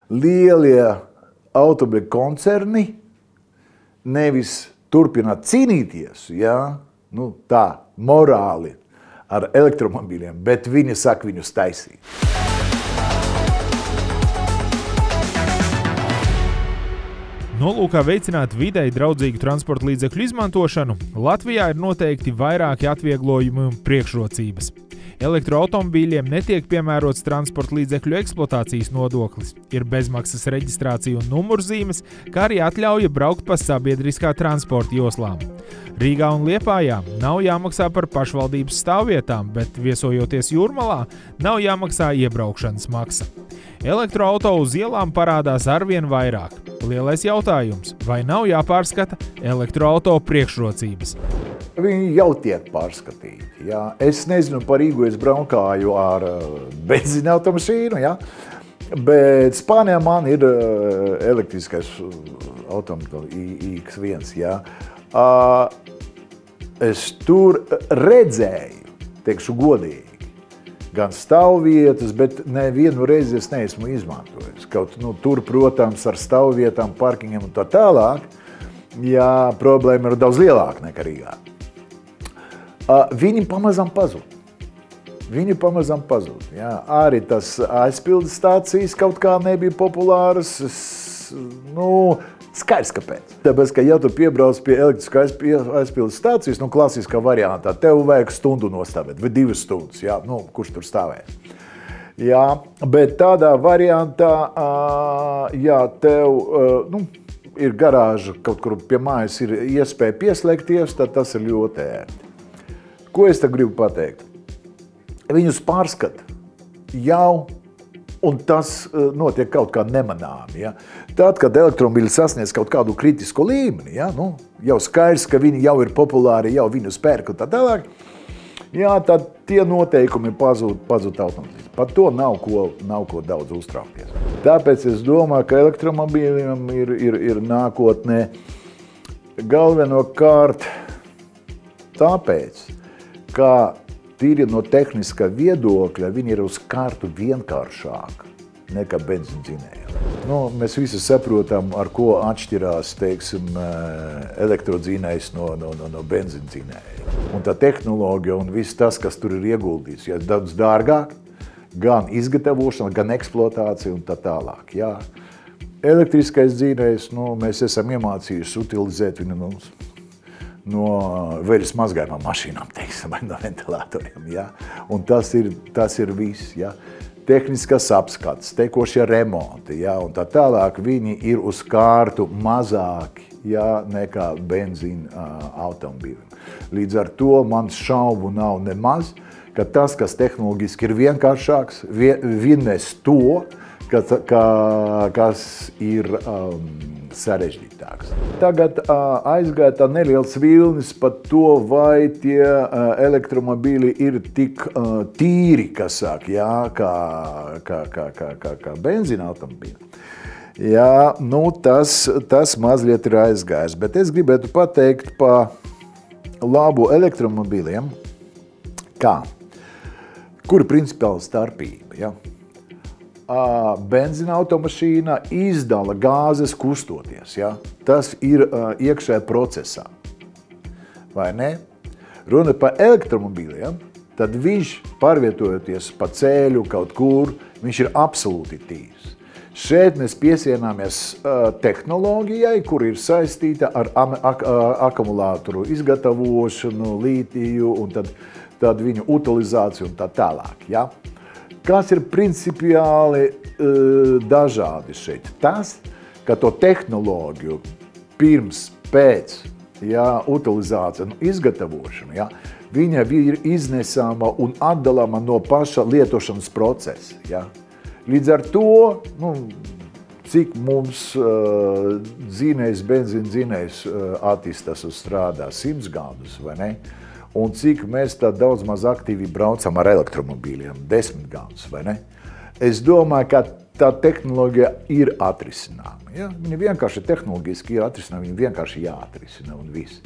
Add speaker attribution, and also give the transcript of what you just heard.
Speaker 1: lielie automobiļu koncerni nevis turpina cīnīties, tā morāli ar elektromobīļiem, bet viņi saka viņus taisīt.
Speaker 2: Nolūkā veicināt videi draudzīgu transporta līdzekļu izmantošanu, Latvijā ir noteikti vairāki atvieglojumi un priekšrocības. Elektroautomobīļiem netiek piemērots transporta līdzekļu eksploatācijas nodoklis, ir bezmaksas reģistrācija un numurzīmes, kā arī atļauja braukt pa sabiedriskā transporta joslām. Rīgā un Liepājā nav jāmaksā par pašvaldības stāvvietām, bet viesojoties Jūrmalā nav jāmaksā iebraukšanas maksa. Elektroauto uz ielām parādās arvien vairāk. Lielais jautājums, vai nav jāpārskata elektroauto priekšrocības?
Speaker 1: Viņi jau tiek pārskatīti. Jā. Es nezinu par Rīgu, es braukāju ar benzīna automašīnu, bet Spānijā man ir elektriskais automobilis iX1. Jā. Es tur redzēju, teikšu godīgi, gan stāvvietas, bet nevienu reizi es neesmu izmantojis. Kaut tur, protams, ar stāvvietām, parkingiem un tā tālāk, problēma ir daudz lielāka nekā Rīgā. Viņi pamazām pazūd. Arī tas aizpildes stācijas kaut kā nebija populāras. Skaidrs, kāpēc. Tāpēc, ka ja tu piebrauc pie elektriskā aizpildes stācijas, klasiskā variantā, tev vajag stundu nostāvēt, vai 2 stundas, kurš tur stāvēs. Bet tādā variantā, tev ir garāža, kaut kur pie mājas ir iespēja pieslēgties, tad tas ir ļoti ērti. Ko es te gribu pateikt? Viņus pārskata jau, un tas notiek kaut kā nemanāmi. Tad, kad elektromobīļi sasniedz kaut kādu kritisku līmeni, jau skaidrs, ka viņi jau ir populāri, jau viņus pērk un tā tālāk, tad tie noteikumi pazūd automobīļus. Par to nav ko daudz uztraukties. Tāpēc es domāju, ka elektromobīļiem ir nākotnē galvenokārt tāpēc, ka tīri no tehniskā viedokļa viņi ir uz kārtu vienkāršāk nekā benzīndzinēji. Mēs visi saprotam, ar ko atšķirās, elektrodzinējs no benzīndzinēja. Un tā tehnoloģija un viss tas, kas tur ir ieguldīts, daudz dārgāk, gan izgatavošana, gan eksploatācija un tā tālāk. Elektriskais dzinējs, mēs esam iemācījuši utilizēt viņu no veļas mazgājumām mašīnām, vai no ventilatoriem. Un tas ir viss. Tehniskas apskats, tekošie remonti, un tā tālāk viņi ir uz kārtu mazāki nekā benzīna automobīļiem. Līdz ar to man šaubu nav nemaz, ka tas, kas tehnoloģiski ir vienkāršāks, vinnēs to, kas ir sarežģītāks. Tagad aizgāja tā neliels vilnis par to, vai tie elektromobīļi ir tik tīri, kā benzīna automobīļi. Tas mazliet ir aizgājis, bet es gribētu pateikt par labu elektromobīļiem, kur ir principiāla starpība. Benzīna automašīna izdala gāzes kustoties. Tas ir iekšējā procesā. Vai ne? Runa par elektromobīļiem, tad viņš pārvietojoties pa ceļu kaut kur, viņš ir absolūti tīrs. Šeit mēs piesienāmies tehnoloģijai, kur ir saistīta ar akumulātoru izgatavošanu, lītiju un tad viņu utilizāciju un tā tālāk. Kas ir principiāli dažādi šeit? Tas, ka to tehnoloģiju pirms, pēc utilizācija un izgatavošana, viņa ir iznesama un atdalāma no paša lietošanas procesa. Līdz ar to, cik mums dzinējs, benzīna dzinējs attīstās un strādā 100 gadus, vai ne? Un cik mēs tā daudz maz aktīvi braucam ar elektromobīļiem, 10 gadus, vai ne? Es domāju, ka tā tehnoloģija ir atrisināma. Viņa vienkārši tehnoloģiski ir atrisināma, viņa vienkārši jāatrisina un viss.